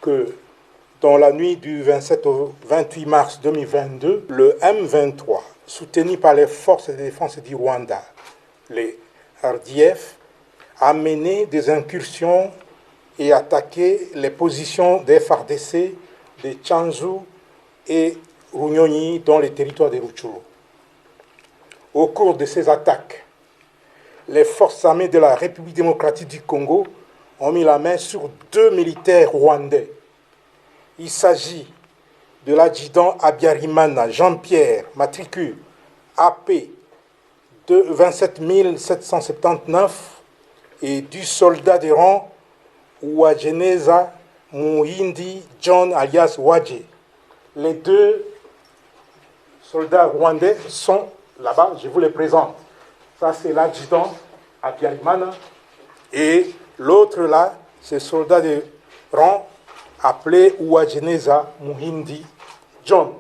que dans la nuit du 27 au 28 mars 2022, le M23, soutenu par les forces de défense du Rwanda, les RDF, a mené des incursions et attaqué les positions des FARDC de Tchanzu et Runyonyi dans les territoires de Rutshuru. Au cours de ces attaques, les forces armées de la République démocratique du Congo ont mis la main sur 2 militaires rwandais. Il s'agit de l'adjudant Habyarimana Jean-Pierre, matricule AP de 27 779, et du soldat de rang Uwajeneza Muhindi John alias Wadje. Les 2 soldats rwandais sont là-bas, je vous les présente. Ça, c'est l'adjudant Habyarimana. Et l'autre là, c'est le soldat de rang appelé Uwajeneza Muhindi John.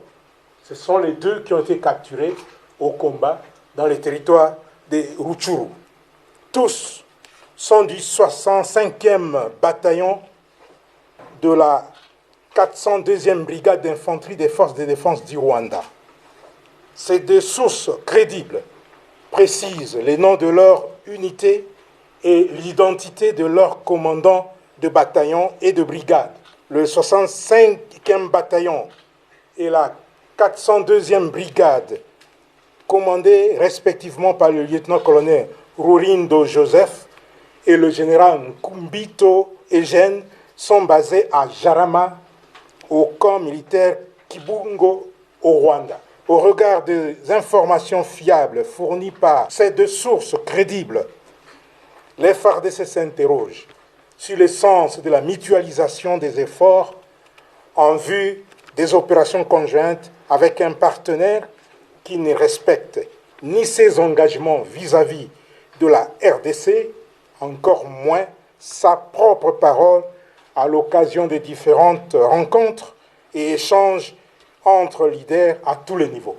Ce sont les 2 qui ont été capturés au combat dans les territoires de Rutshuru. Tous sont du 65e bataillon de la 402e brigade d'infanterie des forces de défense du Rwanda. Ces 2 sources crédibles précisent les noms de leur unité et l'identité de leurs commandants de bataillon et de brigade. Le 65e bataillon et la 402e brigade, commandés respectivement par le lieutenant-colonel Rurindo Joseph et le général Nkumbito Eugène, sont basés à Jarama, au camp militaire Kibungo, au Rwanda. Au regard des informations fiables fournies par ces 2 sources crédibles, les FARDC s'interrogent sur le sens de la mutualisation des efforts en vue des opérations conjointes avec un partenaire qui ne respecte ni ses engagements vis-à-vis de la RDC, encore moins sa propre parole à l'occasion des différentes rencontres et échanges entre leaders à tous les niveaux.